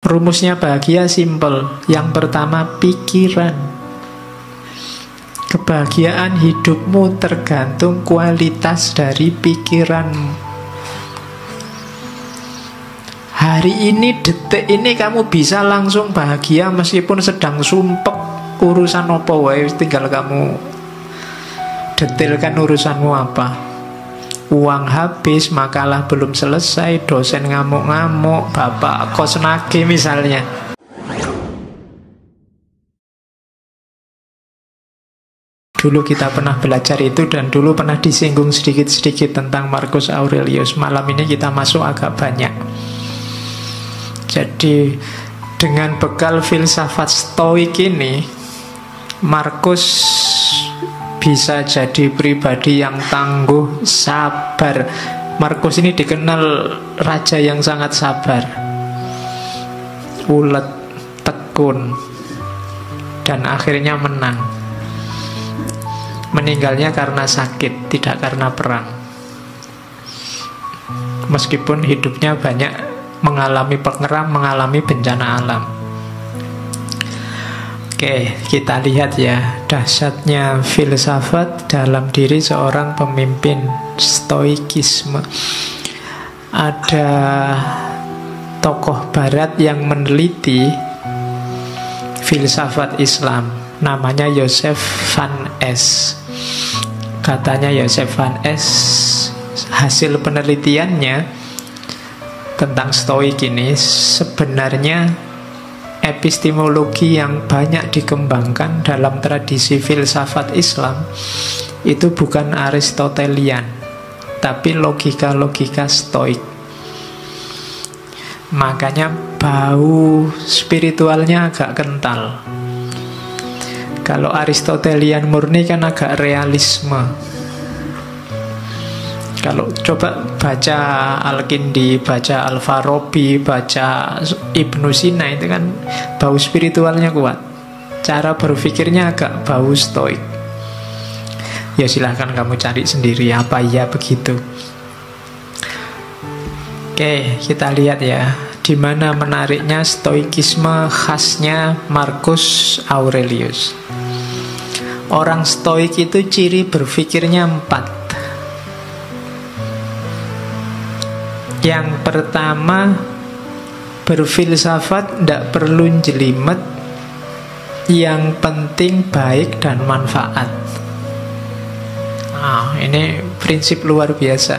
Rumusnya bahagia simple. Yang pertama, pikiran. Kebahagiaan hidupmu tergantung kualitas dari pikiranmu. Hari ini, detik ini kamu bisa langsung bahagia meskipun sedang sumpek urusan apa wae, tinggal kamu detailkan urusanmu apa. Uang habis, makalah belum selesai, dosen ngamuk-ngamuk, bapak kos nagih misalnya. Dulu kita pernah belajar itu dan dulu pernah disinggung sedikit-sedikit tentang Marcus Aurelius. Malam ini kita masuk agak banyak. Jadi dengan bekal filsafat stoik ini, Marcus bisa jadi pribadi yang tangguh, sabar. Marcus ini dikenal raja yang sangat sabar, ulet, tekun, dan akhirnya menang. Meninggalnya karena sakit, tidak karena perang. Meskipun hidupnya banyak mengalami pengeram, mengalami bencana alam. Oke, kita lihat ya dahsyatnya filsafat dalam diri seorang pemimpin stoikisme. Ada tokoh barat yang meneliti filsafat Islam, namanya Joseph van Es. Katanya Joseph van Es, hasil penelitiannya tentang stoik ini sebenarnya epistemologi yang banyak dikembangkan dalam tradisi filsafat Islam itu bukan Aristotelian, tapi logika-logika stoik. Makanya bau spiritualnya agak kental. Kalau Aristotelian murni kan agak realisme. Kalau coba baca Al-Kindi, baca Al-Farabi, baca Ibnu Sina, itu kan bau spiritualnya kuat. Cara berpikirnya agak bau stoik. Ya silahkan kamu cari sendiri apa ya begitu. Oke, kita lihat ya di mana menariknya stoikisme khasnya Marcus Aurelius. Orang stoik itu ciri berpikirnya 4. Yang pertama, berfilsafat tidak perlu jelimet, yang penting baik dan manfaat. Ini prinsip luar biasa.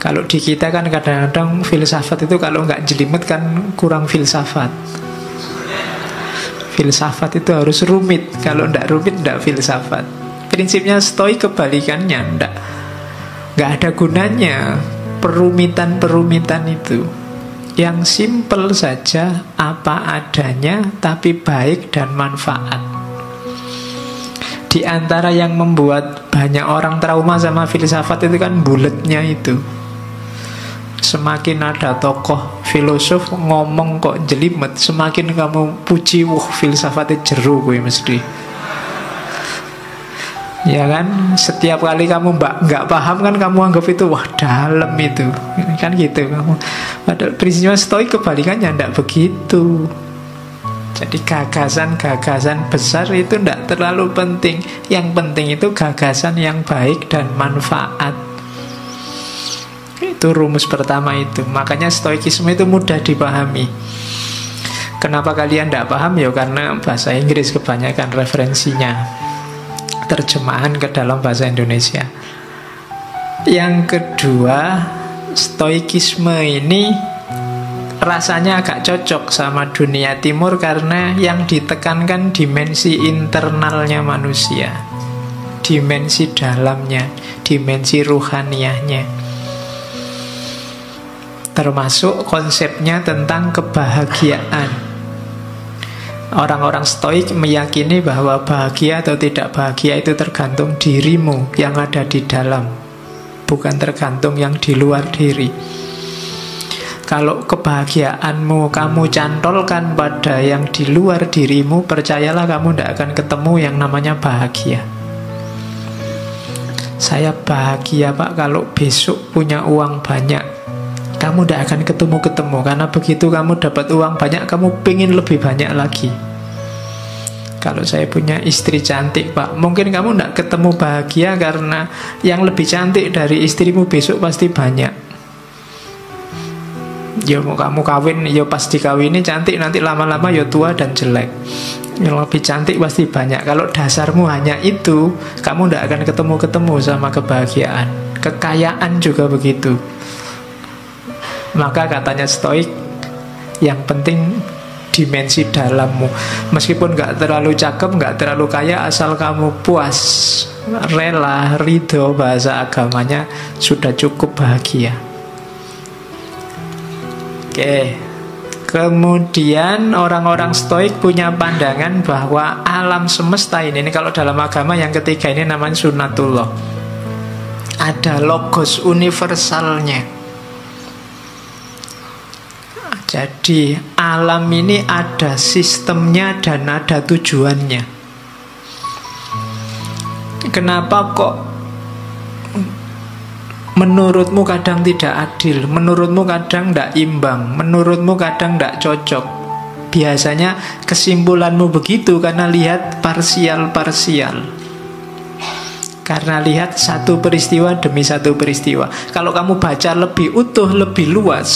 Kalau di kita kan kadang-kadang filsafat itu kalau nggak jelimet kan kurang filsafat. Filsafat itu harus rumit. Kalau nggak rumit nggak filsafat. Prinsipnya stoik kebalikannya, nggak ada gunanya perumitan-perumitan itu. Yang simple saja, apa adanya, tapi baik dan manfaat. Di antara yang membuat banyak orang trauma sama filsafat itu kan buletnya itu. Semakin ada tokoh filosof ngomong kok jelimet, semakin kamu puji, filsafatnya jeru gue mesti. Ya kan, setiap kali kamu nggak paham kan kamu anggap itu wah dalam itu, kan gitu kamu. Padahal prinsipnya stoik kebalikannya, tidak begitu. Jadi gagasan-gagasan besar itu tidak terlalu penting. Yang penting itu gagasan yang baik dan manfaat. Itu rumus pertama itu. Makanya stoikisme itu mudah dipahami. Kenapa kalian tidak paham? Ya karena bahasa Inggris kebanyakan referensinya, terjemahan ke dalam bahasa Indonesia. Yang kedua, stoikisme ini rasanya agak cocok sama dunia timur karena yang ditekankan dimensi internalnya manusia, dimensi dalamnya, dimensi ruhaniyahnya, termasuk konsepnya tentang kebahagiaan. Orang-orang stoik meyakini bahwa bahagia atau tidak bahagia itu tergantung dirimu yang ada di dalam, bukan tergantung yang di luar diri. Kalau kebahagiaanmu kamu cantolkan pada yang di luar dirimu, percayalah kamu tidak akan ketemu yang namanya bahagia. Saya bahagia Pak kalau besok punya uang banyak. kamu tidak akan ketemu-ketemu. Karena begitu kamu dapat uang banyak, kamu pengen lebih banyak lagi. Kalau saya punya istri cantik, Pak, mungkin kamu tidak ketemu bahagia karena yang lebih cantik dari istrimu besok pasti banyak. Ya mau kamu kawin, ya pas dikawini cantik, nanti lama-lama ya tua dan jelek. Yang lebih cantik pasti banyak. Kalau dasarmu hanya itu, kamu tidak akan ketemu-ketemu sama kebahagiaan. Kekayaan juga begitu. Maka katanya Stoik, yang penting dimensi dalammu. Meskipun gak terlalu cakep, gak terlalu kaya, asal kamu puas, rela, ridho, bahasa agamanya, sudah cukup bahagia. Oke. Kemudian orang-orang Stoik punya pandangan bahwa alam semesta ini kalau dalam agama yang ketiga ini namanya sunnatullah. Ada logos universalnya. Jadi alam ini ada sistemnya dan ada tujuannya. Kenapa kok menurutmu kadang tidak adil, menurutmu kadang tidak imbang, menurutmu kadang tidak cocok? Biasanya kesimpulanmu begitu karena lihat parsial-parsial, karena lihat satu peristiwa demi satu peristiwa. Kalau kamu baca lebih utuh, lebih luas,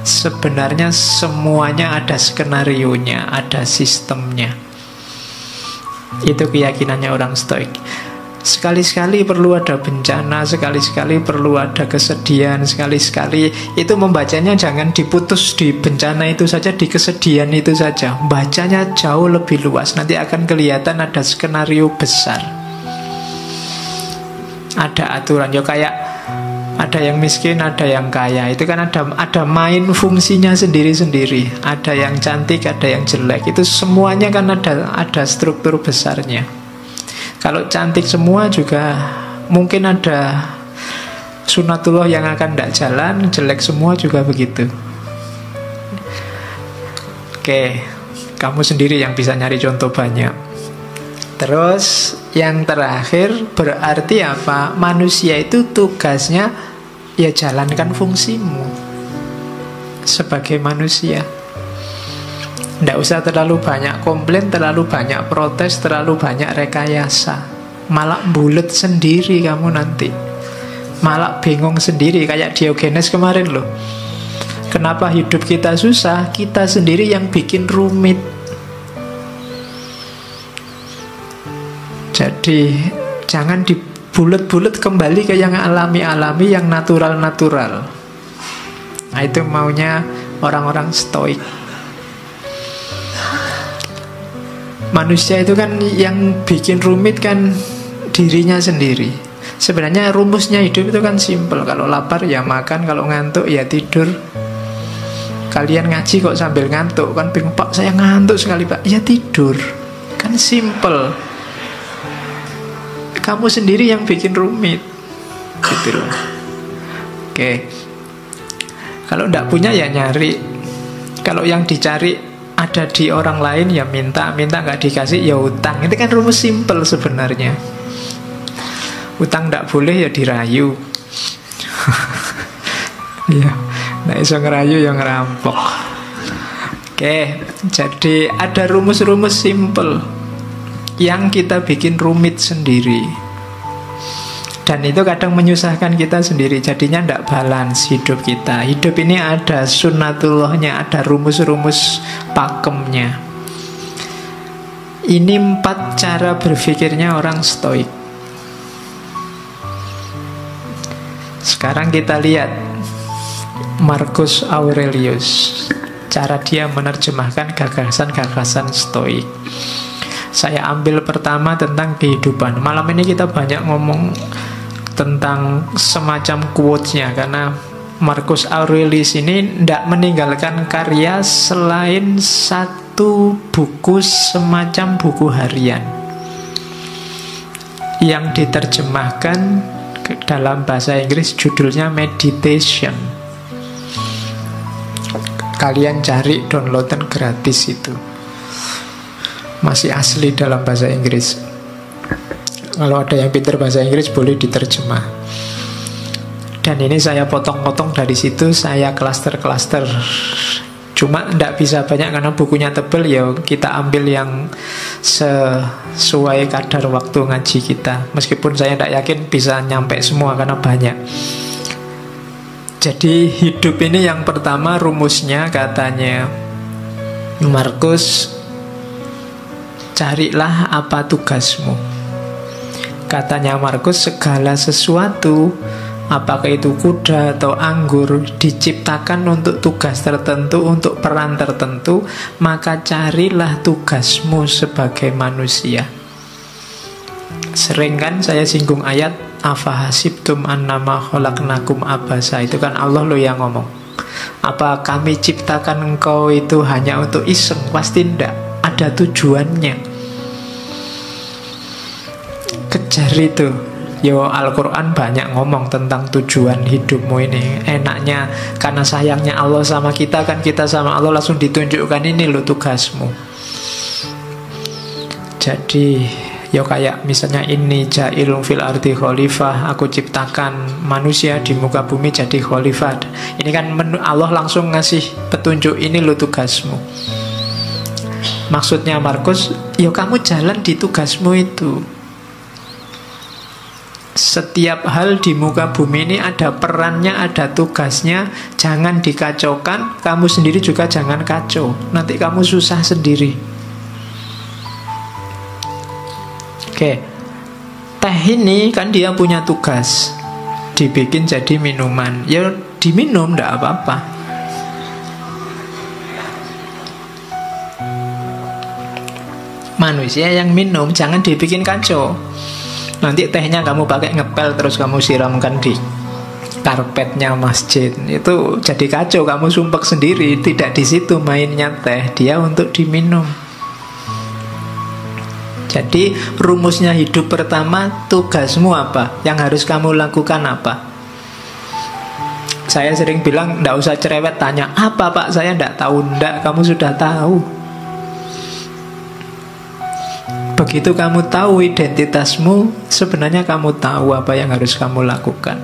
sebenarnya semuanya ada skenarionya, ada sistemnya. Itu keyakinannya orang Stoik. Sekali-sekali perlu ada bencana, sekali-sekali perlu ada kesedihan, sekali-sekali itu membacanya jangan diputus di bencana itu saja, di kesedihan itu saja. Bacanya jauh lebih luas, nanti akan kelihatan ada skenario besar. Ada aturan, ya kayak ada yang miskin, ada yang kaya. Itu kan ada main fungsinya sendiri-sendiri. Ada yang cantik, ada yang jelek. Itu semuanya kan ada struktur besarnya. Kalau cantik semua juga mungkin ada sunatullah yang akan tidak jalan, jelek semua juga begitu. Oke, kamu sendiri yang bisa nyari contoh banyak. Terus yang terakhir berarti apa? Manusia itu tugasnya ya jalankan fungsimu sebagai manusia. Tidak usah terlalu banyak komplain, terlalu banyak protes, terlalu banyak rekayasa. Malah bulet sendiri kamu nanti. Malah bingung sendiri, kayak Diogenes kemarin loh. Kenapa hidup kita susah? Kita sendiri yang bikin rumit. Jadi jangan dibulet-bulet, kembali ke yang alami-alami, yang natural-natural. Nah itu maunya orang-orang Stoik. Manusia itu kan yang bikin rumit kan dirinya sendiri. Sebenarnya rumusnya hidup itu kan simpel. Kalau lapar ya makan, kalau ngantuk ya tidur. Kalian ngaji kok sambil ngantuk? Kan bingung, Pak saya ngantuk sekali Pak. Ya tidur. Kan simpel. Kamu sendiri yang bikin rumit. Gitu loh. Oke. Kalau tidak punya ya nyari. Kalau yang dicari ada di orang lain ya minta nggak dikasih ya utang. Itu kan rumus simpel sebenarnya. Utang nggak boleh ya dirayu. Ya, nggak bisa ngerayu yang ngerampok. Oke, jadi ada rumus-rumus simpel yang kita bikin rumit sendiri. Dan itu kadang menyusahkan kita sendiri. Jadinya tidak balance hidup kita. Hidup ini ada sunnatullahnya, ada rumus-rumus pakemnya. Ini 4 cara berpikirnya orang Stoik. Sekarang kita lihat Marcus Aurelius, cara dia menerjemahkan gagasan-gagasan Stoik. Saya ambil pertama tentang kehidupan. Malam ini kita banyak ngomong tentang semacam quotes-nya, karena Marcus Aurelius ini tidak meninggalkan karya selain satu buku semacam buku harian yang diterjemahkan dalam bahasa Inggris, judulnya Meditation. Kalian cari, downloadan gratis itu. Masih asli dalam bahasa Inggris. Kalau ada yang pintar bahasa Inggris boleh diterjemah. Dan ini saya potong-potong dari situ, saya klaster-klaster. Cuma tidak bisa banyak karena bukunya tebel, ya kita ambil yang sesuai kadar waktu ngaji kita. Meskipun saya tidak yakin bisa nyampe semua karena banyak. Jadi hidup ini yang pertama rumusnya katanya Markus, carilah apa tugasmu. Katanya Markus, segala sesuatu, apakah itu kuda atau anggur, diciptakan untuk tugas tertentu, untuk peran tertentu, maka carilah tugasmu sebagai manusia. Sering kan saya singgung ayat afahasibtum annama khalaqnakum abasa. Itu kan Allah loh yang ngomong. Apa kami ciptakan engkau itu hanya untuk iseng? Pasti tidak, ada tujuannya. Kejar itu. Yo, Al-Quran banyak ngomong tentang tujuan hidupmu ini. Enaknya karena sayangnya Allah sama kita, kan kita sama Allah langsung ditunjukkan, ini lo tugasmu. Jadi yo kayak misalnya ini ja'ilun fil ardi khalifah, aku ciptakan manusia di muka bumi jadi khalifah. Ini kan Allah langsung ngasih petunjuk, ini lo tugasmu. Maksudnya Markus, yo kamu jalan di tugasmu itu. Setiap hal di muka bumi ini ada perannya, ada tugasnya. Jangan dikacaukan, kamu sendiri juga jangan kacau. Nanti kamu susah sendiri. Oke, teh ini kan dia punya tugas, dibikin jadi minuman. Ya diminum, tidak apa-apa. Manusia yang minum, jangan dibikin kacau. Nanti tehnya kamu pakai ngepel, terus kamu siramkan di karpetnya masjid, itu jadi kacau, kamu sumpek sendiri. Tidak di situ mainnya teh, dia untuk diminum. Jadi rumusnya hidup pertama, tugasmu apa? Yang harus kamu lakukan apa? Saya sering bilang, tidak usah cerewet tanya, apa Pak? Saya tidak tahu. Tidak, kamu sudah tahu. Begitu kamu tahu identitasmu, sebenarnya kamu tahu apa yang harus kamu lakukan.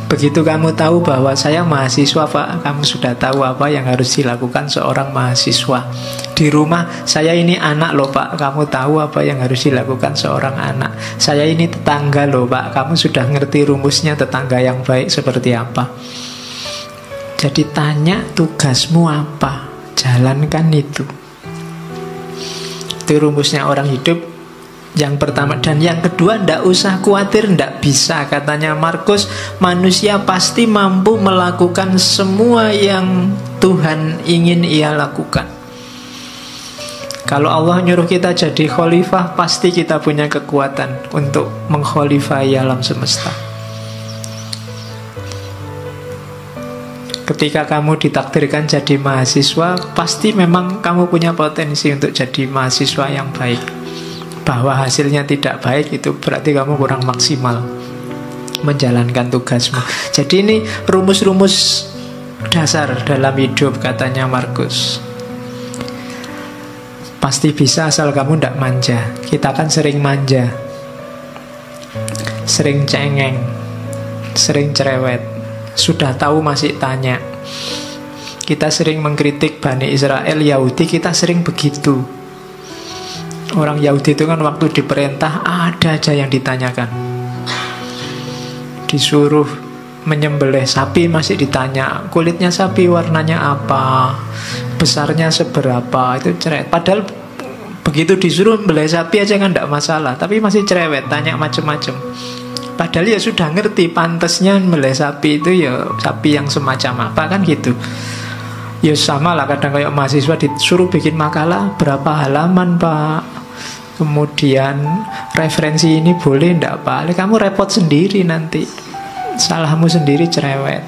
Begitu kamu tahu bahwa saya mahasiswa Pak, kamu sudah tahu apa yang harus dilakukan seorang mahasiswa. Di rumah, saya ini anak loh Pak, kamu tahu apa yang harus dilakukan seorang anak. Saya ini tetangga loh Pak, kamu sudah ngerti rumusnya tetangga yang baik seperti apa. Jadi tanya tugasmu apa, jalankan itu. Itu rumusnya orang hidup yang pertama. Dan yang kedua, ndak usah khawatir, ndak bisa. Katanya Markus, manusia pasti mampu melakukan semua yang Tuhan ingin ia lakukan. Kalau Allah nyuruh kita jadi khalifah, pasti kita punya kekuatan untuk mengkhalifahi alam semesta. Ketika kamu ditakdirkan jadi mahasiswa, pasti memang kamu punya potensi untuk jadi mahasiswa yang baik. Bahwa hasilnya tidak baik, itu berarti kamu kurang maksimal menjalankan tugasmu. Jadi ini rumus-rumus dasar dalam hidup, katanya Markus. Pasti bisa asal kamu tidak manja. Kita kan sering manja, sering cengeng, sering cerewet. Sudah tahu masih tanya. Kita sering mengkritik Bani Israel, Yahudi, kita sering begitu. Orang Yahudi itu kan waktu diperintah ada aja yang ditanyakan. Disuruh menyembelih sapi masih ditanya, kulitnya sapi warnanya apa, besarnya seberapa, itu cerewet. Padahal begitu disuruh membelih sapi aja kan tidak masalah, tapi masih cerewet, tanya macam-macam. Padahal ya sudah ngerti pantasnya membelih sapi itu ya sapi yang semacam apa, kan gitu. Ya sama lah, kadang kayak mahasiswa disuruh bikin makalah, berapa halaman Pak, kemudian referensi ini boleh ndak Pak, kamu repot sendiri nanti, salahmu sendiri, cerewet.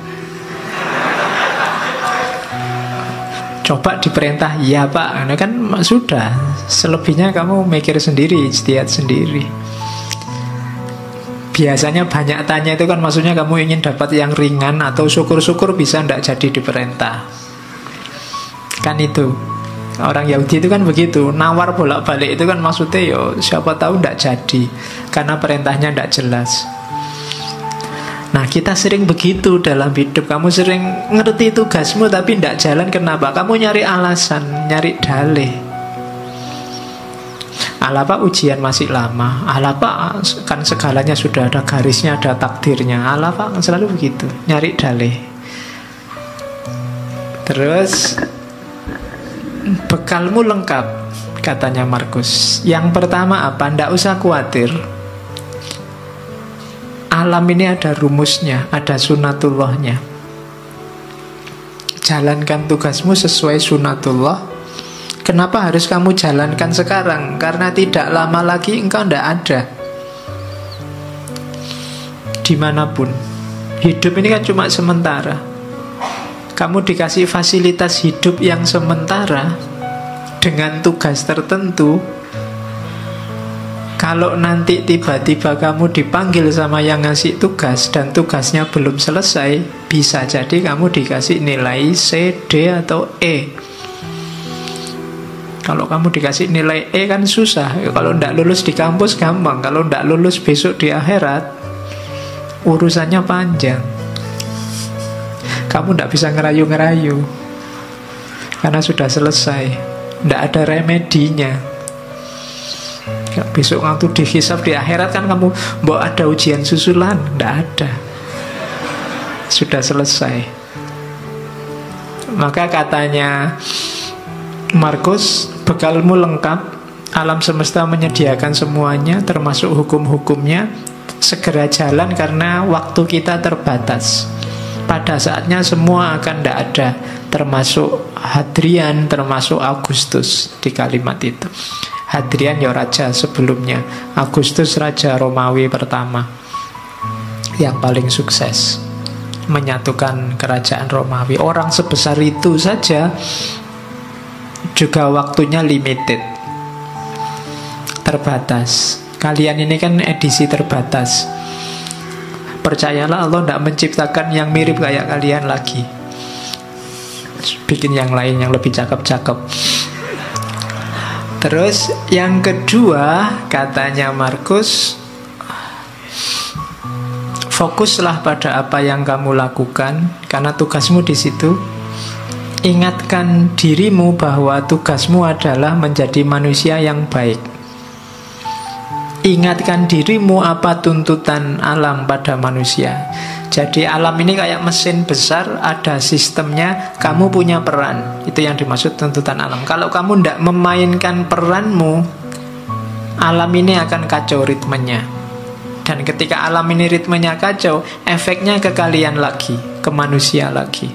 Coba diperintah, ya Pak, nah kan sudah, selebihnya kamu mikir sendiri, ijtihad sendiri. Biasanya banyak tanya itu kan maksudnya kamu ingin dapat yang ringan, atau syukur-syukur bisa ndak jadi diperintah. Kan itu orang Yahudi itu kan begitu, nawar bolak-balik itu kan maksudnya yo siapa tahu ndak jadi karena perintahnya ndak jelas. Nah, kita sering begitu dalam hidup. Kamu sering ngerti tugasmu tapi tidak jalan. Kenapa? Kamu nyari alasan, nyari dalih. Alah pak, ujian masih lama. Alah pak, kan segalanya sudah ada garisnya, ada takdirnya. Alah pak, selalu begitu, nyari dalih. Terus bekalmu lengkap, katanya Markus. Yang pertama apa? Nggak usah khawatir. Alam ini ada rumusnya, ada sunatullahnya. Jalankan tugasmu sesuai sunatullah. Kenapa harus kamu jalankan sekarang? Karena tidak lama lagi engkau tidak ada. Dimanapun. Hidup ini kan cuma sementara. Kamu dikasih fasilitas hidup yang sementara dengan tugas tertentu. Kalau nanti tiba-tiba kamu dipanggil sama yang ngasih tugas dan tugasnya belum selesai, bisa jadi kamu dikasih nilai C, D, atau E. Kalau kamu dikasih nilai E kan susah. Kalau tidak lulus di kampus gampang. Kalau tidak lulus besok di akhirat, urusannya panjang. Kamu tidak bisa ngerayu-ngerayu karena sudah selesai. Tidak ada remedinya. Besok waktu dihisab di akhirat kan kamu mau ada ujian susulan. Tidak ada. Sudah selesai. Maka katanya Markus, bekalmu lengkap. Alam semesta menyediakan semuanya, termasuk hukum-hukumnya. Segera jalan karena waktu kita terbatas. Pada saatnya semua akan tidak ada, termasuk Hadrian, termasuk Agustus. Di kalimat itu Hadrian ya raja sebelumnya, Agustus raja Romawi pertama yang paling sukses menyatukan kerajaan Romawi. Orang sebesar itu saja juga waktunya limited, terbatas. Kalian ini kan edisi terbatas. Percayalah, Allah tidak menciptakan yang mirip kayak kalian lagi. Bikin yang lain yang lebih cakep-cakep. Terus yang kedua, katanya Markus, fokuslah pada apa yang kamu lakukan karena tugasmu di situ. Ingatkan dirimu bahwa tugasmu adalah menjadi manusia yang baik. Ingatkan dirimu apa tuntutan alam pada manusia. Jadi alam ini kayak mesin besar, ada sistemnya, kamu punya peran. Itu yang dimaksud tuntutan alam. Kalau kamu tidak memainkan peranmu, alam ini akan kacau ritmenya. Dan ketika alam ini ritmenya kacau, efeknya ke kalian lagi, ke manusia lagi.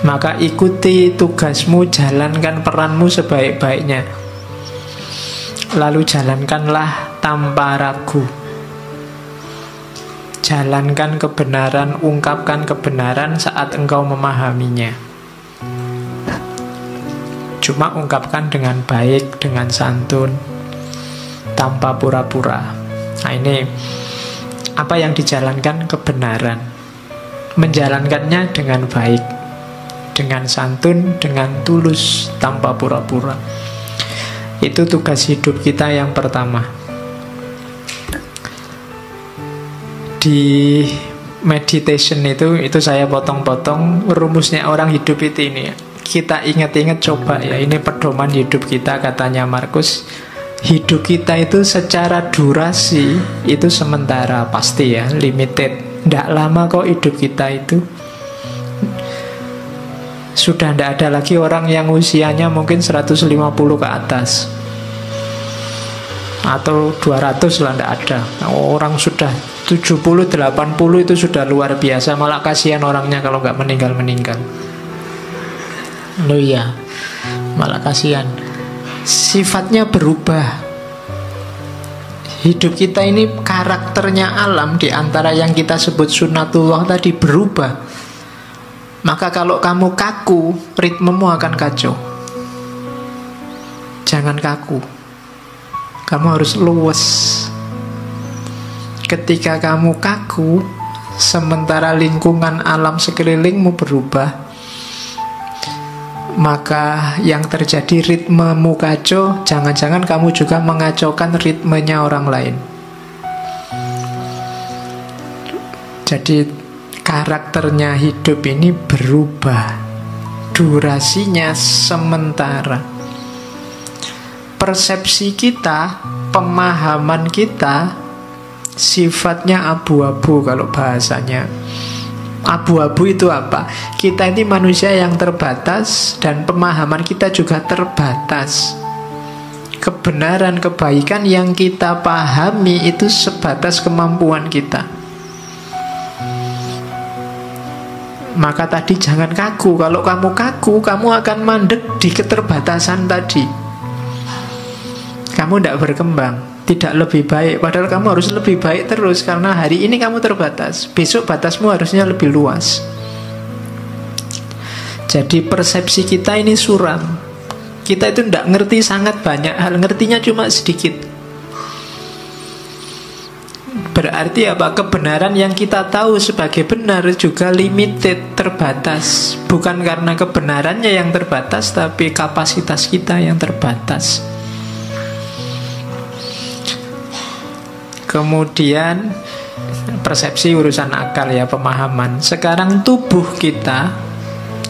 Maka ikuti tugasmu, jalankan peranmu sebaik-baiknya. Lalu jalankanlah tanpa ragu. Jalankan kebenaran, ungkapkan kebenaran saat engkau memahaminya. Cuma ungkapkan dengan baik, dengan santun, tanpa pura-pura. Nah ini apa yang dijalankan? Kebenaran. Menjalankannya dengan baik, dengan santun, dengan tulus, tanpa pura-pura. Itu tugas hidup kita yang pertama. Di meditation itu saya potong-potong rumusnya orang hidup itu ini. Kita ingat-ingat coba ya, ini pedoman hidup kita katanya Markus. Hidup kita itu secara durasi itu sementara, pasti ya, limited. Tidak lama kok hidup kita itu. Sudah tidak ada lagi orang yang usianya mungkin 150 ke atas atau 200 lah, tidak ada. Orang sudah 70, 80 itu sudah luar biasa. Malah kasihan orangnya kalau nggak meninggal-meninggal. Loh iya, malah kasihan. Sifatnya berubah. Hidup kita ini karakternya alam di antara yang kita sebut sunatullah tadi berubah. Maka kalau kamu kaku, ritmemu akan kacau. Jangan kaku. Kamu harus luwes. Ketika kamu kaku, sementara lingkungan alam sekelilingmu berubah, maka yang terjadi ritmemu kacau. Jangan-jangan kamu juga mengacaukan ritmenya orang lain. Jadi karakternya hidup ini berubah, durasinya sementara. Persepsi kita, pemahaman kita sifatnya abu-abu. Kalau bahasanya abu-abu itu apa? Kita ini manusia yang terbatas dan pemahaman kita juga terbatas. Kebenaran, kebaikan yang kita pahami itu sebatas kemampuan kita. Maka tadi jangan kaku. Kalau kamu kaku, kamu akan mandek di keterbatasan tadi. Kamu tidak berkembang, tidak lebih baik. Padahal kamu harus lebih baik terus, karena hari ini kamu terbatas. Besok batasmu harusnya lebih luas. Jadi persepsi kita ini suram. Kita itu tidak ngerti sangat banyak hal, ngertinya cuma sedikit. Berarti apa? Kebenaran yang kita tahu sebagai benar juga limited, terbatas. Bukan karena kebenarannya yang terbatas, tapi kapasitas kita yang terbatas. Kemudian persepsi urusan akal ya, pemahaman. Sekarang tubuh kita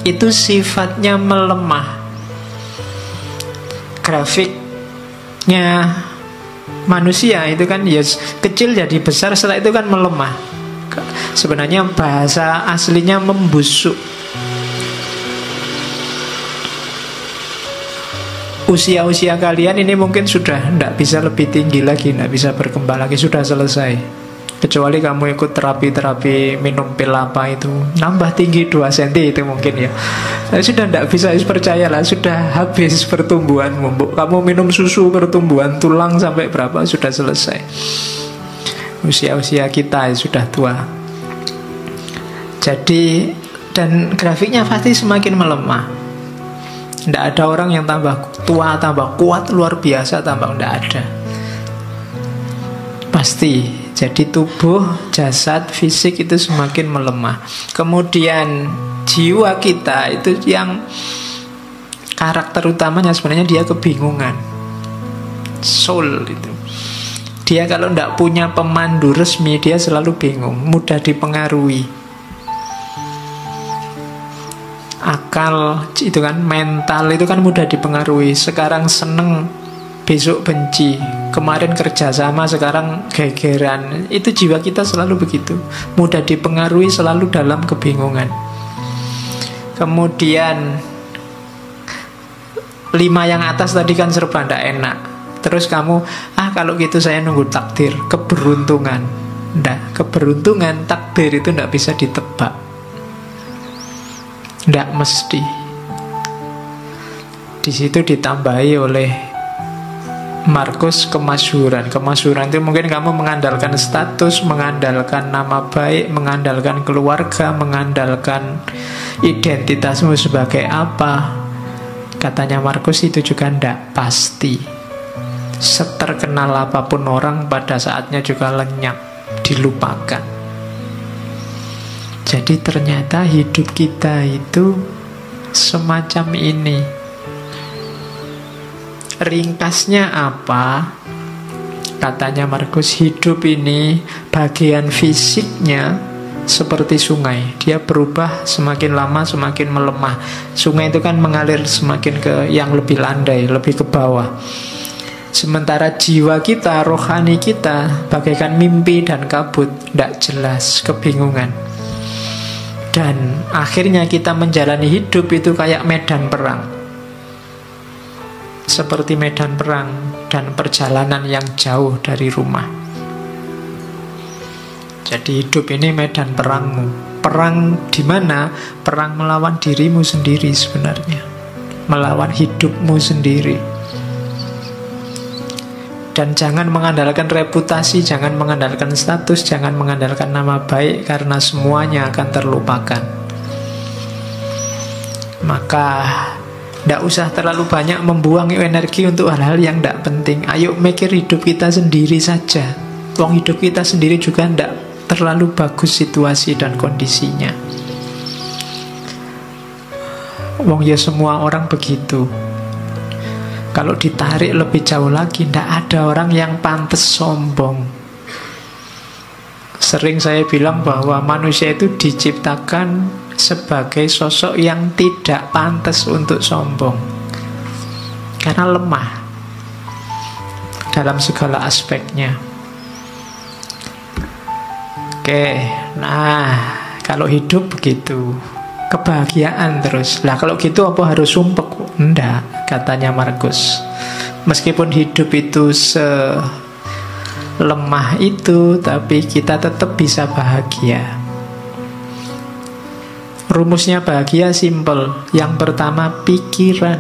itu sifatnya melemah. Grafiknya manusia itu kan ya kecil jadi besar, setelah itu kan melemah. Sebenarnya bahasa aslinya membusuk. Usia-usia kalian ini mungkin sudah tidak bisa lebih tinggi lagi, tidak bisa berkembang lagi, sudah selesai. Kecuali kamu ikut terapi-terapi minum pil apa itu, nambah tinggi 2 cm itu mungkin ya. Sudah tidak bisa, percayalah, sudah habis pertumbuhanmu. Kamu minum susu pertumbuhan tulang sampai berapa, sudah selesai. Usia-usia kita sudah tua. Jadi, dan grafiknya pasti semakin melemah. Tidak ada orang yang tambah tua, tambah kuat, luar biasa, tambah, tidak ada. Pasti. Jadi tubuh, jasad, fisik itu semakin melemah. Kemudian jiwa kita itu yang karakter utamanya sebenarnya dia kebingungan. Soul itu. Dia kalau tidak punya pemandu resmi, dia selalu bingung, mudah dipengaruhi. Akal itu kan, mental itu kan mudah dipengaruhi. Sekarang seneng, besok benci. Kemarin kerjasama, sekarang gegeran. Itu jiwa kita selalu begitu, mudah dipengaruhi, selalu dalam kebingungan. Kemudian 5 yang atas tadi kan serba tidak enak. Terus kamu, kalau gitu saya nunggu takdir, keberuntungan. Tidak, keberuntungan, takdir itu tidak bisa ditebak. Tidak mesti. Di situ ditambahi oleh Markus kemasyhuran. Kemasyhuran itu mungkin kamu mengandalkan status, mengandalkan nama baik, mengandalkan keluarga, mengandalkan identitasmu sebagai apa. Katanya Markus itu juga tidak pasti. Seterkenal apapun orang, pada saatnya juga lenyap, dilupakan. Jadi ternyata hidup kita itu semacam ini. Ringkasnya apa? Katanya Markus, hidup ini bagian fisiknya seperti sungai. Dia berubah semakin lama semakin melemah. Sungai itu kan mengalir semakin ke yang lebih landai, lebih ke bawah. Sementara jiwa kita, rohani kita bagaikan mimpi dan kabut, tidak jelas, kebingungan. Dan akhirnya kita menjalani hidup itu kayak medan perang. Seperti medan perang dan perjalanan yang jauh dari rumah. Jadi hidup ini medan perangmu. Perang di mana? Perang melawan dirimu sendiri sebenarnya. Melawan hidupmu sendiri. Dan jangan mengandalkan reputasi, jangan mengandalkan status, jangan mengandalkan nama baik, karena semuanya akan terlupakan. Maka tidak usah terlalu banyak membuang energi untuk hal-hal yang tidak penting. Ayo mikir hidup kita sendiri saja. Wong hidup kita sendiri juga tidak terlalu bagus situasi dan kondisinya. Wong ya semua orang begitu. Kalau ditarik lebih jauh lagi, tidak ada orang yang pantas sombong. Sering saya bilang bahwa manusia itu diciptakan sebagai sosok yang tidak pantas untuk sombong, karena lemah dalam segala aspeknya. Oke, nah kalau hidup begitu, kebahagiaan terus. Lah kalau gitu apa harus sumpek? Enggak, katanya Markus. Meskipun hidup itu lemah itu, tapi kita tetap bisa bahagia. Rumusnya bahagia simple. Yang pertama, pikiran.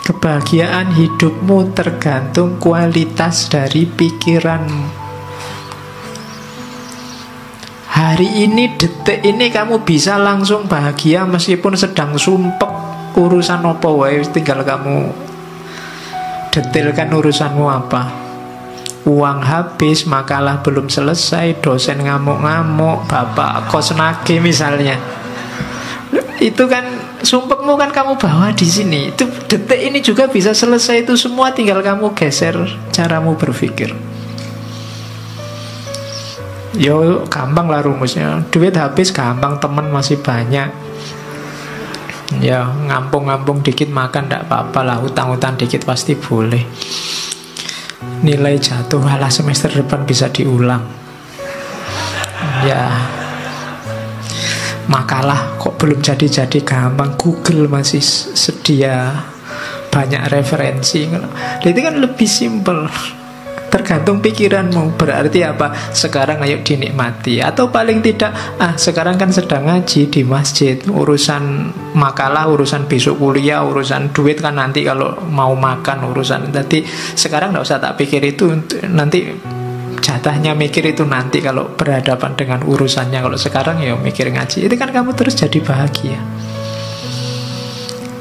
Kebahagiaan hidupmu tergantung kualitas dari pikiranmu. Hari ini, detik ini kamu bisa langsung bahagia meskipun sedang sumpek urusan apa wae, tinggal kamu detailkan urusanmu apa. Uang habis, makalah belum selesai, dosen ngamuk-ngamuk, bapak kos nagih misalnya. Itu kan sumpekmu kan kamu bawa di sini. Itu detik ini juga bisa selesai itu semua, tinggal kamu geser caramu berpikir. Yo gampang lah rumusnya. Duit habis gampang, teman masih banyak. Ya ngampung-ngampung dikit makan ndak apa-apa lah, utang-utang dikit pasti boleh. Nilai jatuh, alah semester depan bisa diulang. Ya makalah kok belum jadi-jadi gampang, Google masih sedia banyak referensi. Itu kan lebih simpel. Tergantung pikiranmu. Berarti apa? Sekarang ayo dinikmati. Atau paling tidak, sekarang kan sedang ngaji di masjid, urusan makalah, urusan besok kuliah, urusan duit kan nanti kalau mau makan urusan. Jadi sekarang gak usah tak pikir itu, nanti jatahnya mikir itu nanti kalau berhadapan dengan urusannya. Kalau sekarang ya mikir ngaji. Itu kan kamu terus jadi bahagia.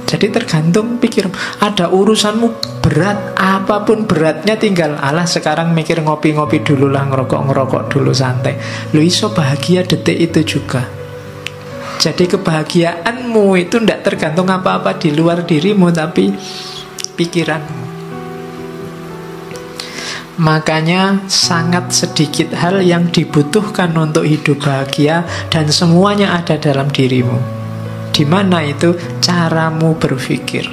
Jadi tergantung pikir. Ada urusanmu berat, apapun beratnya, tinggal alah sekarang mikir ngopi-ngopi dulu lah, ngerokok-ngerokok dulu santai. Lu iso bahagia detik itu juga. Jadi kebahagiaanmu itu tidak tergantung apa-apa di luar dirimu, tapi pikiranmu. Makanya sangat sedikit hal yang dibutuhkan untuk hidup bahagia, dan semuanya ada dalam dirimu. Di mana itu? Caramu berpikir.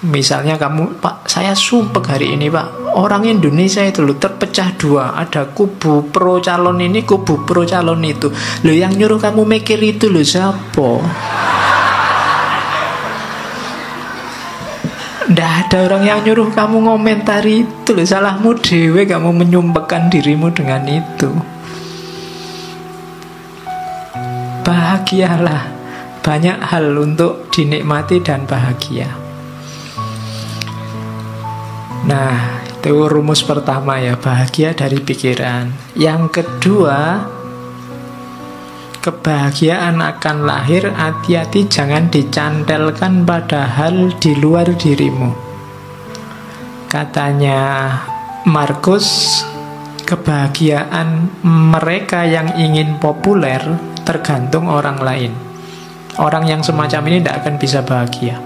Misalnya kamu, Pak, saya sumpek hari ini, Pak, orang Indonesia itu loh terpecah dua. Ada kubu pro calon ini, kubu pro calon itu. Loh yang nyuruh kamu mikir itu loh siapa? Nggak ada orang yang nyuruh kamu ngomentari itu loh. Salahmu dewe kamu menyumpekkan dirimu dengan itu. Bahagialah. Banyak hal untuk dinikmati dan bahagia. Nah, itu rumus pertama ya, bahagia dari pikiran. Yang kedua, kebahagiaan akan lahir, hati-hati jangan dicantelkan pada hal di luar dirimu. Katanya Markus, kebahagiaan mereka yang ingin populer tergantung orang lain. Orang yang semacam ini tidak akan bisa bahagia.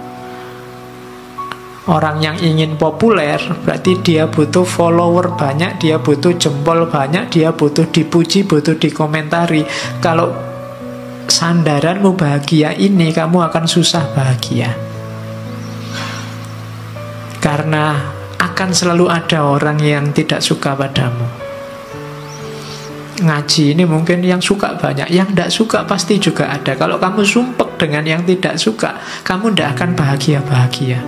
Orang yang ingin populer berarti dia butuh follower banyak, dia butuh jempol banyak, dia butuh dipuji, butuh dikomentari. Kalau sandaranmu bahagia ini, kamu akan susah bahagia. Karena akan selalu ada orang yang tidak suka padamu. Ngaji ini mungkin yang suka banyak, yang tidak suka pasti juga ada. Kalau kamu sumpek dengan yang tidak suka, kamu tidak akan bahagia-bahagia.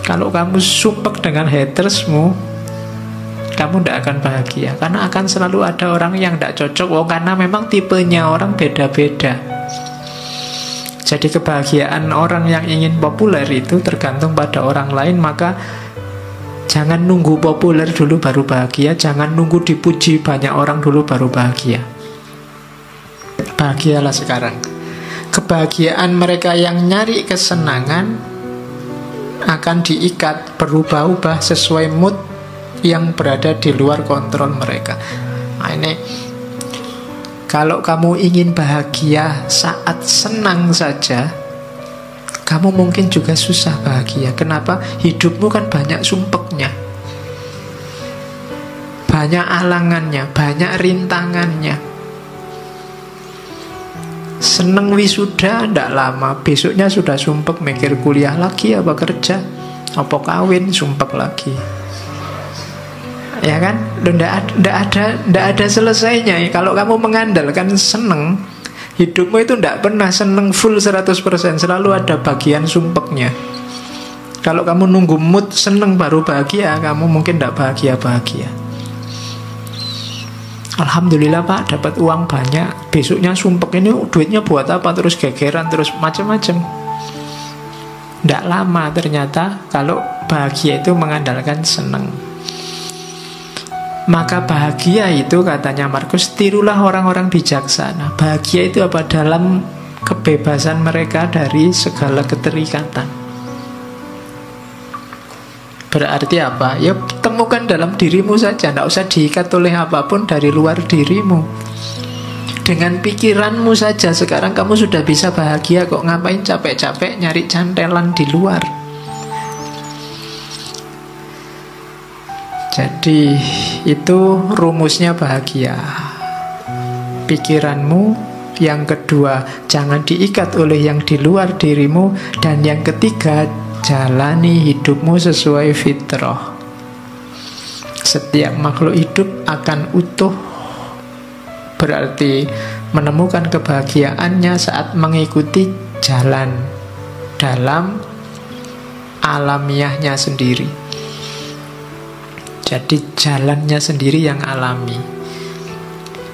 Kalau kamu sumpek dengan hatersmu, kamu tidak akan bahagia. Karena akan selalu ada orang yang tidak cocok. Karena memang tipenya orang beda-beda. Jadi kebahagiaan orang yang ingin populer itu tergantung pada orang lain. Maka jangan nunggu populer dulu baru bahagia. Jangan nunggu dipuji banyak orang dulu baru bahagia. Bahagialah sekarang. Kebahagiaan mereka yang nyari kesenangan akan diikat, berubah-ubah sesuai mood yang berada di luar kontrol mereka. Nah ini, kalau kamu ingin bahagia saat senang saja, kamu mungkin juga susah bahagia. Kenapa? Hidupmu kan banyak sumpeknya. banyak alangannya, banyak rintangannya. Seneng wisuda, ndak lama besoknya sudah sumpek mikir kuliah lagi apa kerja, apa kawin, sumpek lagi. Ya kan? Ndak ada selesainya. Kalau kamu mengandalkan seneng, hidupmu itu ndak pernah seneng full 100%, selalu ada bagian sumpeknya. Kalau kamu nunggu mood seneng baru bahagia, kamu mungkin ndak bahagia-bahagia. Alhamdulillah Pak, dapat uang banyak, besoknya sumpek, ini duitnya buat apa, terus gegeran, terus macam-macam. Ndak lama ternyata kalau bahagia itu mengandalkan seneng. Maka bahagia itu, katanya Markus, tirulah orang-orang bijaksana. Bahagia itu apa? Dalam kebebasan mereka dari segala keterikatan. Berarti apa? Ya temukan dalam dirimu saja, tidak usah diikat oleh apapun dari luar dirimu. Dengan pikiranmu saja sekarang kamu sudah bisa bahagia kok. Ngapain capek-capek nyari cantelan di luar? Jadi itu rumusnya bahagia. Pikiranmu. Yang kedua, jangan diikat oleh yang di luar dirimu. Dan yang ketiga, jalani hidupmu sesuai fitrah. Setiap makhluk hidup akan utuh, berarti menemukan kebahagiaannya saat mengikuti jalan dalam alamiahnya sendiri. Jadi jalannya sendiri yang alami.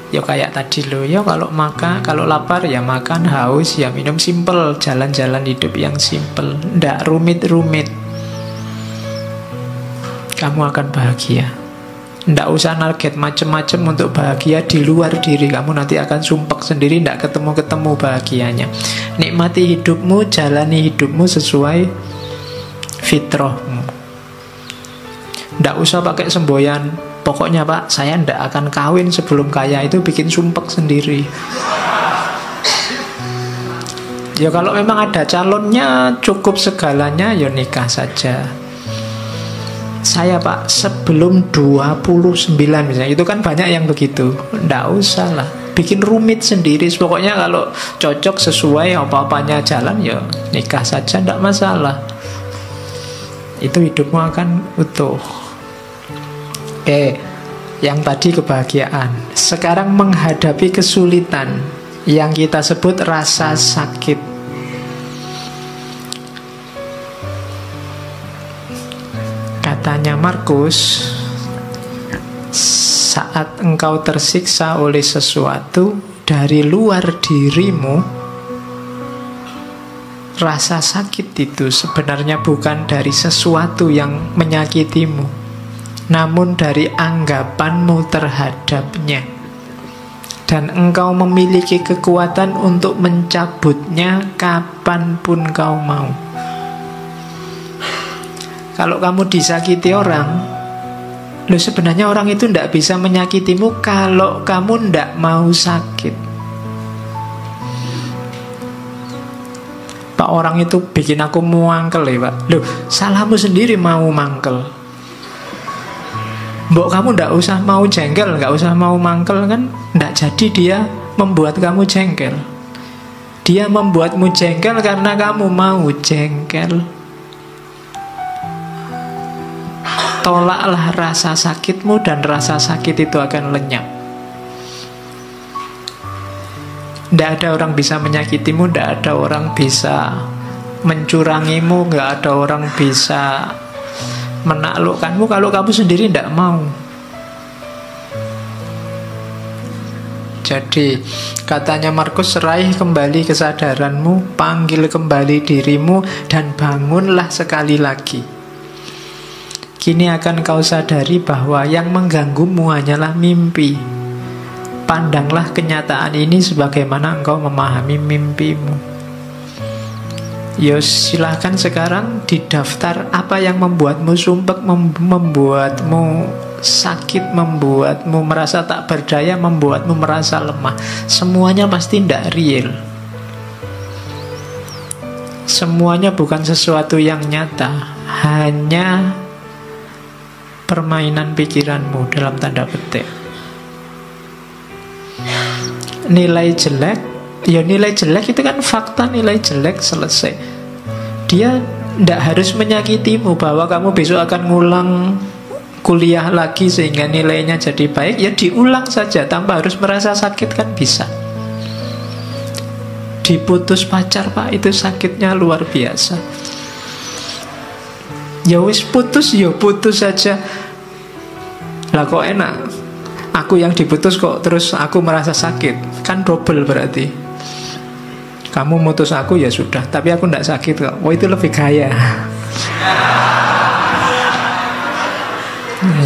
Ya kayak tadi loh, ya kalau lapar ya makan, haus ya minum, simple, jalan-jalan hidup yang simple, ndak rumit-rumit. Kamu akan bahagia. Ndak usah target macem-macem untuk bahagia di luar diri kamu, nanti akan sumpek sendiri, ndak ketemu-ketemu bahagianya. Nikmati hidupmu, jalani hidupmu sesuai fitrahmu. Ndak usah pakai semboyan. Pokoknya Pak, saya ndak akan kawin sebelum kaya, itu bikin sumpek sendiri. Ya kalau memang ada calonnya, cukup segalanya, ya nikah saja. Saya Pak, sebelum 29 misalnya, itu kan banyak yang begitu. Ndak usah lah, bikin rumit sendiri. Pokoknya kalau cocok sesuai apa-apanya jalan, ya nikah saja, ndak masalah. Itu hidupmu akan utuh. Oke, yang tadi kebahagiaan. Sekarang menghadapi kesulitan yang kita sebut rasa sakit. Katanya Markus, saat engkau tersiksa oleh sesuatu dari luar dirimu, rasa sakit itu sebenarnya bukan dari sesuatu yang menyakitimu, namun dari anggapanmu terhadapnya. Dan engkau memiliki kekuatan untuk mencabutnya kapanpun kau mau. Kalau kamu disakiti orang, loh sebenarnya orang itu tidak bisa menyakitimu kalau kamu tidak mau sakit. Pak, orang itu bikin aku mangkel ya Pak. Loh, salahmu sendiri mau mangkel. Mbok kamu ndak usah mau jengkel, nggak usah mau mangkel kan, ndak jadi dia membuat kamu jengkel. Dia membuatmu jengkel karena kamu mau jengkel. Tolaklah rasa sakitmu dan rasa sakit itu akan lenyap. Ndak ada orang bisa menyakitimu, ndak ada orang bisa mencurangimu, nggak ada orang bisa menaklukkanmu kalau kamu sendiri tidak mau. Jadi katanya Markus, raih kembali kesadaranmu, panggil kembali dirimu, dan bangunlah sekali lagi. Kini akan kau sadari bahwa yang mengganggumu hanyalah mimpi. Pandanglah kenyataan ini sebagaimana engkau memahami mimpimu. Yos, silahkan sekarang didaftar apa yang membuatmu sumpek, membuatmu sakit, membuatmu merasa tak berdaya, membuatmu merasa lemah. Semuanya pasti tidak real. Semuanya bukan sesuatu yang nyata. Hanya permainan pikiranmu dalam tanda petik. Nilai jelek, ya nilai jelek itu kan fakta, nilai jelek selesai. Dia tidak harus menyakitimu bahwa kamu besok akan ngulang kuliah lagi sehingga nilainya jadi baik. Ya diulang saja tanpa harus merasa sakit, kan bisa. Diputus pacar, Pak, itu sakitnya luar biasa. Ya wis putus, ya putus saja. Lah kok enak, aku yang diputus kok terus aku merasa sakit, kan double berarti. Kamu mutus aku ya sudah, tapi aku tidak sakit kok. Wah, itu lebih kaya.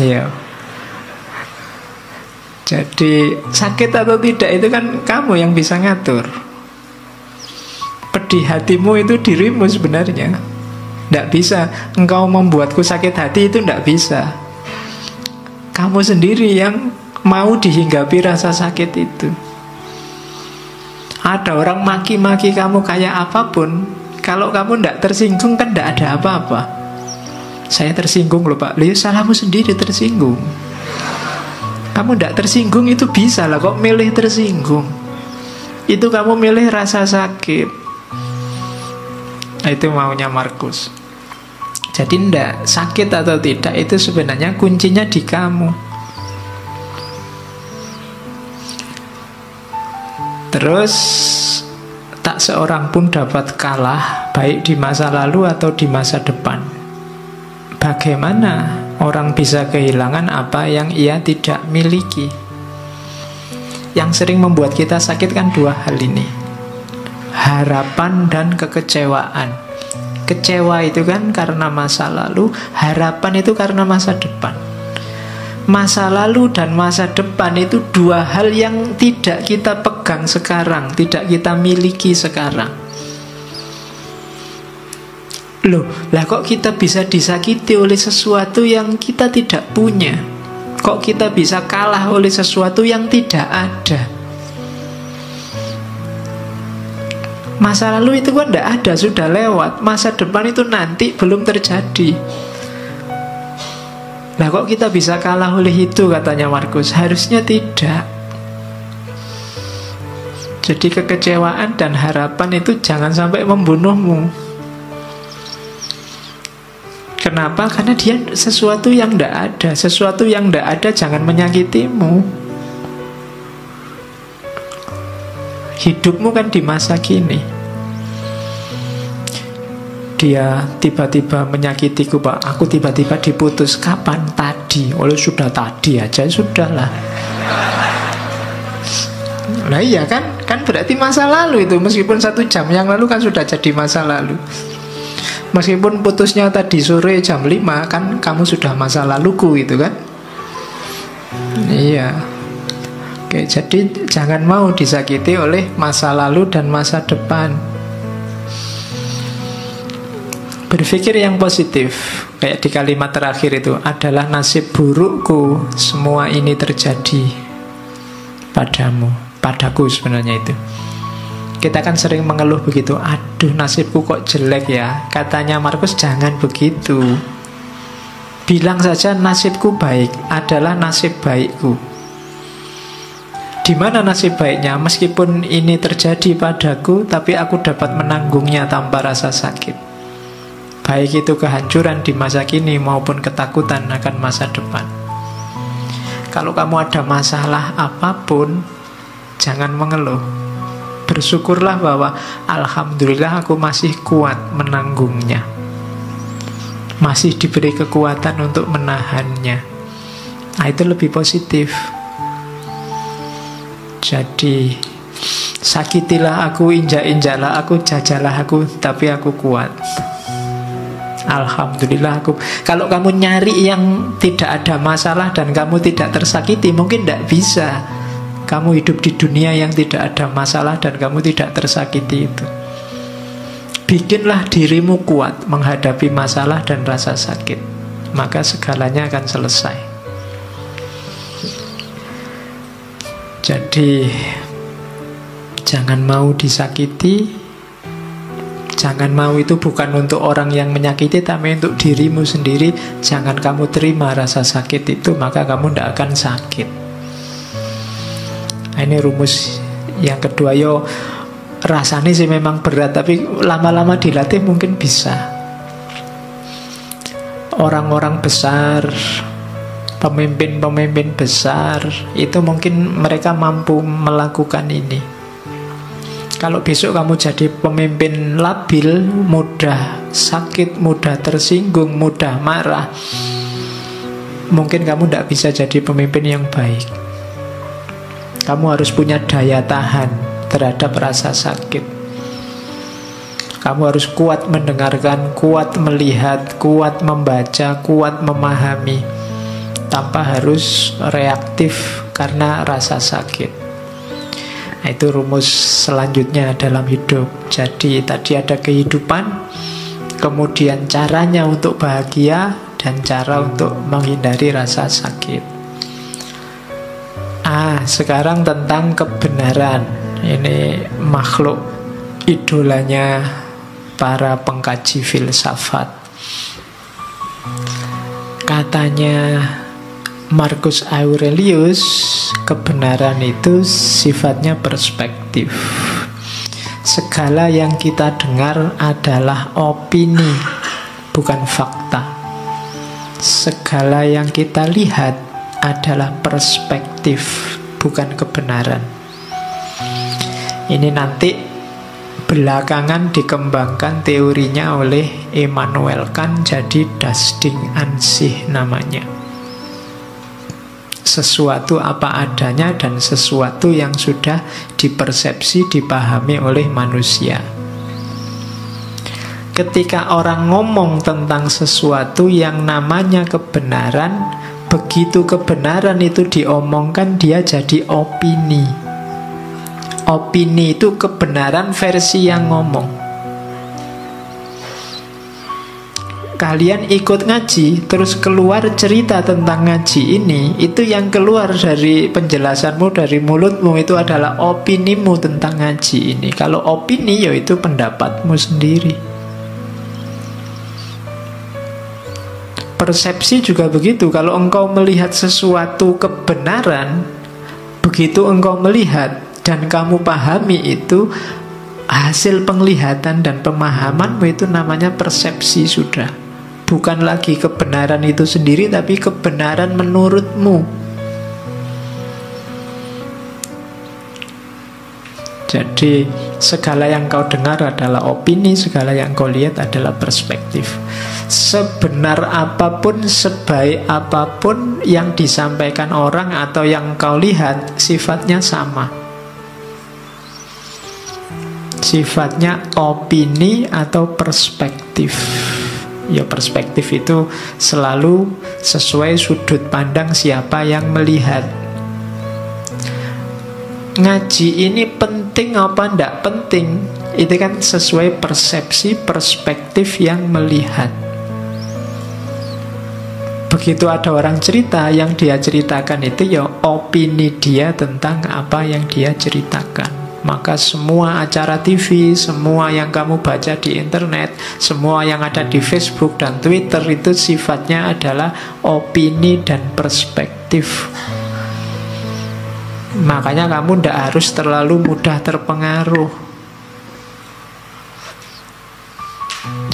Iya. Jadi sakit atau tidak itu kan kamu yang bisa ngatur. Pedih hatimu itu dirimu sebenarnya. Tidak bisa engkau membuatku sakit hati, itu tidak bisa. Kamu sendiri yang mau dihinggapi rasa sakit itu. Ada orang maki-maki kamu kayak apapun, kalau kamu tidak tersinggung kan tidak ada apa-apa. Saya tersinggung loh Pak, lihat salahmu sendiri tersinggung. Kamu tidak tersinggung itu bisa lah, kok milih tersinggung. Itu kamu milih rasa sakit. Nah, itu maunya Markus. Jadi tidak, sakit atau tidak itu sebenarnya kuncinya di kamu. Terus tak seorang pun dapat kalah, baik di masa lalu atau di masa depan. Bagaimana orang bisa kehilangan apa yang ia tidak miliki? Yang sering membuat kita sakit kan dua hal ini, harapan dan kekecewaan. Kecewa itu kan karena masa lalu, harapan itu karena masa depan. Masa lalu dan masa depan itu dua hal yang tidak kita pegang sekarang, tidak kita miliki sekarang. Loh, lah kok kita bisa disakiti oleh sesuatu yang kita tidak punya? Kok kita bisa kalah oleh sesuatu yang tidak ada? Masa lalu itu kan tidak ada, sudah lewat. Masa depan itu nanti, belum terjadi. Lah kok kita bisa kalah oleh itu, katanya Markus? Harusnya tidak. Jadi kekecewaan dan harapan itu jangan sampai membunuhmu. Kenapa? Karena dia sesuatu yang tidak ada. Sesuatu yang tidak ada jangan menyakitimu. Hidupmu kan di masa kini. Dia tiba-tiba menyakitiku, Pak, aku tiba-tiba diputus. Kapan? Tadi. Oleh sudah tadi aja, sudahlah. Nah iya kan berarti masa lalu itu. Meskipun 1 jam yang lalu kan sudah jadi masa lalu. Meskipun putusnya tadi sore jam 5, kan kamu sudah masa laluku itu kan. Iya. Oke, jadi jangan mau disakiti oleh masa lalu dan masa depan. Berpikir yang positif. Kayak di kalimat terakhir itu, adalah nasib burukku semua ini terjadi padamu, padaku sebenarnya itu. Kita kan sering mengeluh begitu, aduh nasibku kok jelek ya. Katanya Markus, jangan begitu. Bilang saja nasibku baik, adalah nasib baikku. Di mana nasib baiknya? Meskipun ini terjadi padaku, tapi aku dapat menanggungnya tanpa rasa sakit. Baik itu kehancuran di masa kini maupun ketakutan akan masa depan. Kalau kamu ada masalah apapun, jangan mengeluh. Bersyukurlah bahwa alhamdulillah aku masih kuat menanggungnya. Masih diberi kekuatan untuk menahannya. Nah, itu lebih positif. Jadi sakitilah aku, injak-injaklah aku, jajalah aku, tapi aku kuat. Alhamdulillah aku. Kalau kamu nyari yang tidak ada masalah dan kamu tidak tersakiti, mungkin tidak bisa. Kamu hidup di dunia yang tidak ada masalah dan kamu tidak tersakiti itu. Bikinlah dirimu kuat menghadapi masalah dan rasa sakit, maka segalanya akan selesai. Jadi jangan mau disakiti, Jangan mau itu bukan untuk orang yang menyakiti, tapi untuk dirimu sendiri. Jangan kamu terima rasa sakit itu, maka kamu tidak akan sakit. Nah, ini rumus yang kedua. Yo, rasanya sih memang berat, tapi lama-lama dilatih mungkin bisa. Orang-orang besar, pemimpin-pemimpin besar, itu mungkin mereka mampu melakukan ini. Kalau besok kamu jadi pemimpin labil, mudah sakit, mudah tersinggung, mudah marah, mungkin kamu tidak bisa jadi pemimpin yang baik. Kamu harus punya daya tahan terhadap rasa sakit. Kamu harus kuat mendengarkan, kuat melihat, kuat membaca, kuat memahami, tanpa harus reaktif karena rasa sakit. Nah, itu rumus selanjutnya dalam hidup. Jadi tadi ada kehidupan, kemudian caranya untuk bahagia, dan cara untuk menghindari rasa sakit. Sekarang tentang kebenaran. Ini makhluk idolanya para pengkaji filsafat. Katanya Marcus Aurelius, kebenaran itu sifatnya perspektif. Segala yang kita dengar adalah opini, bukan fakta. Segala yang kita lihat adalah perspektif, bukan kebenaran. Ini nanti belakangan dikembangkan teorinya oleh Immanuel Kant, jadi Das Ding an sich namanya. Sesuatu apa adanya dan sesuatu yang sudah dipersepsi, dipahami oleh manusia. Ketika orang ngomong tentang sesuatu yang namanya kebenaran, begitu kebenaran itu diomongkan, dia jadi opini. Opini itu kebenaran versi yang ngomong. Kalian ikut ngaji, terus keluar cerita tentang ngaji ini, itu yang keluar dari penjelasanmu, dari mulutmu, itu adalah opinimu tentang ngaji ini. Kalau opini, yaitu pendapatmu sendiri. Persepsi juga begitu. Kalau engkau melihat sesuatu kebenaran, begitu engkau melihat dan kamu pahami itu, hasil penglihatan dan pemahamanmu itu namanya persepsi sudah. Bukan lagi kebenaran itu sendiri, tapi kebenaran menurutmu. Jadi segala yang kau dengar adalah opini, segala yang kau lihat adalah perspektif. Sebenar apapun, sebaik apapun yang disampaikan orang atau yang kau lihat, sifatnya sama. Sifatnya opini atau perspektif. Ya, perspektif itu selalu sesuai sudut pandang siapa yang melihat. Ngaji ini penting apa enggak penting, itu kan sesuai persepsi, perspektif yang melihat. Begitu ada orang cerita, yang dia ceritakan itu ya opini dia tentang apa yang dia ceritakan. Maka semua acara TV, semua yang kamu baca di internet, semua yang ada di Facebook dan Twitter, itu sifatnya adalah opini dan perspektif. Makanya kamu tidak harus terlalu mudah terpengaruh.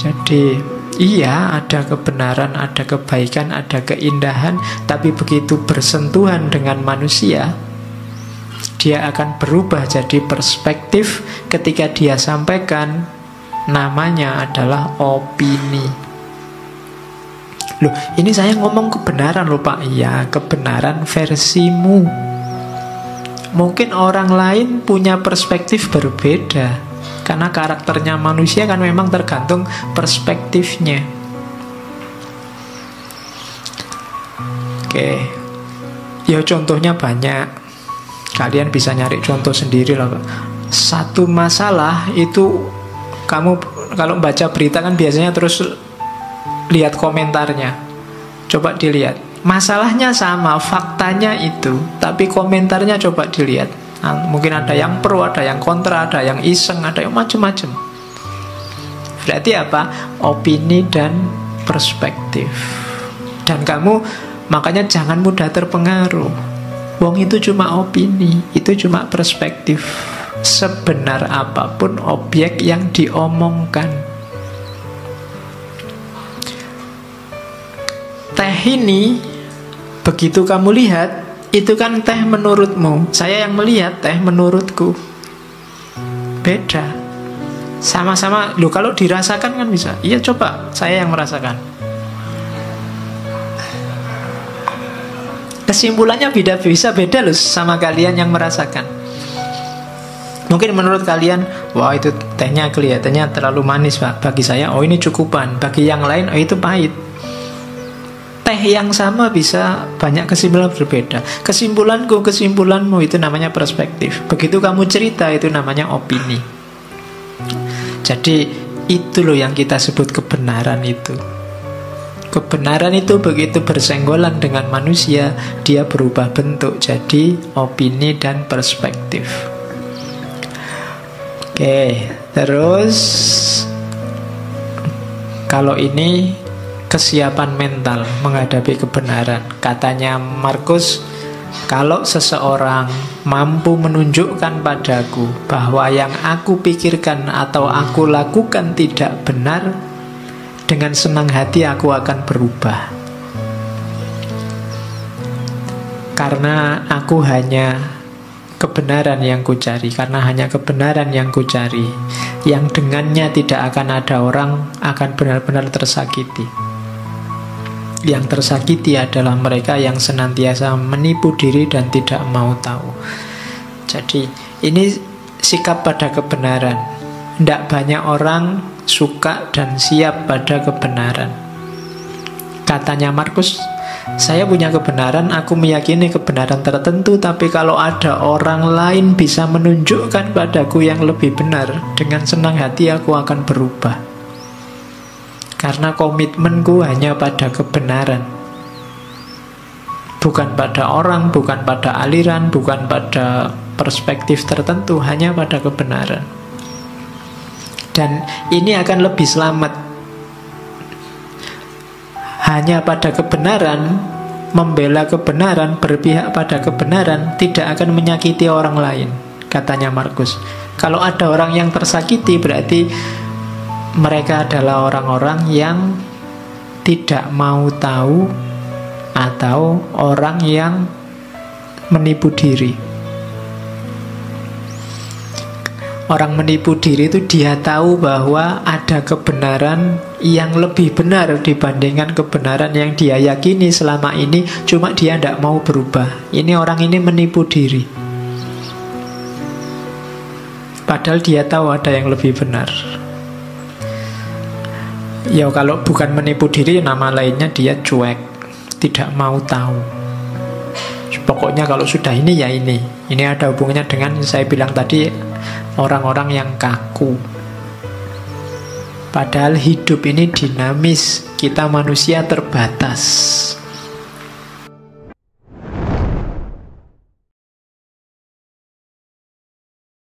Jadi iya, ada kebenaran, ada kebaikan, ada keindahan, tapi begitu bersentuhan dengan manusia, dia akan berubah jadi perspektif. Ketika dia sampaikan, namanya adalah opini. Loh, ini saya ngomong kebenaran loh Pak. Iya, kebenaran versimu. Mungkin orang lain punya perspektif berbeda, karena karakternya manusia kan memang tergantung perspektifnya. Oke, ya contohnya banyak. Kalian bisa nyari contoh sendiri lah. Satu masalah itu, kamu kalau baca berita kan biasanya terus lihat komentarnya. Coba dilihat, masalahnya sama, faktanya itu, tapi komentarnya coba dilihat. Mungkin ada yang pro, ada yang kontra, ada yang iseng, ada yang macam-macam. Berarti apa? Opini dan perspektif. Dan kamu makanya jangan mudah terpengaruh. Wong itu cuma opini, itu cuma perspektif. Sebenar apapun objek yang diomongkan. Teh ini, begitu kamu lihat, itu kan teh menurutmu. Saya yang melihat teh menurutku. Beda. Sama-sama, loh kalau dirasakan kan bisa. Iya coba, saya yang merasakan. Kesimpulannya bisa beda loh sama kalian yang merasakan. Mungkin menurut kalian, wah itu tehnya kelihatannya terlalu manis Pak. Bagi saya, oh ini cukupan. Bagi yang lain, oh itu pahit. Teh yang sama bisa banyak kesimpulan berbeda. Kesimpulanku, kesimpulanmu, itu namanya perspektif. Begitu kamu cerita, itu namanya opini. Jadi itu loh yang kita sebut kebenaran itu. Kebenaran itu begitu bersenggolan dengan manusia, dia berubah bentuk jadi opini dan perspektif. Oke, terus kalau ini kesiapan mental menghadapi kebenaran. Katanya Markus, kalau seseorang mampu menunjukkan padaku bahwa yang aku pikirkan atau aku lakukan tidak benar, dengan senang hati aku akan berubah. Karena aku hanya kebenaran yang kucari, karena hanya kebenaran yang kucari, yang dengannya tidak akan ada orang akan benar-benar tersakiti. Yang tersakiti adalah mereka yang senantiasa menipu diri dan tidak mau tahu. Jadi ini sikap pada kebenaran. Tidak banyak orang suka dan siap pada kebenaran. Katanya Markus, saya punya kebenaran, aku meyakini kebenaran tertentu, tapi kalau ada orang lain bisa menunjukkan padaku yang lebih benar, dengan senang hati aku akan berubah. Karena komitmenku hanya pada kebenaran, bukan pada orang, bukan pada aliran, bukan pada perspektif tertentu, hanya pada kebenaran. Dan ini akan lebih selamat. Hanya pada kebenaran, membela kebenaran, berpihak pada kebenaran, tidak akan menyakiti orang lain, katanya Markus. Kalau ada orang yang tersakiti, berarti mereka adalah orang-orang yang tidak mau tahu atau orang yang menipu diri. Orang menipu diri itu dia tahu bahwa ada kebenaran yang lebih benar dibandingkan kebenaran yang dia yakini selama ini, cuma dia tidak mau berubah. Ini orang ini menipu diri. Padahal dia tahu ada yang lebih benar. Ya kalau bukan menipu diri, nama lainnya dia cuek, tidak mau tahu. Pokoknya kalau sudah ini ya ini. Ini ada hubungannya dengan saya bilang tadi, orang-orang yang kaku. Padahal hidup ini dinamis, kita manusia terbatas.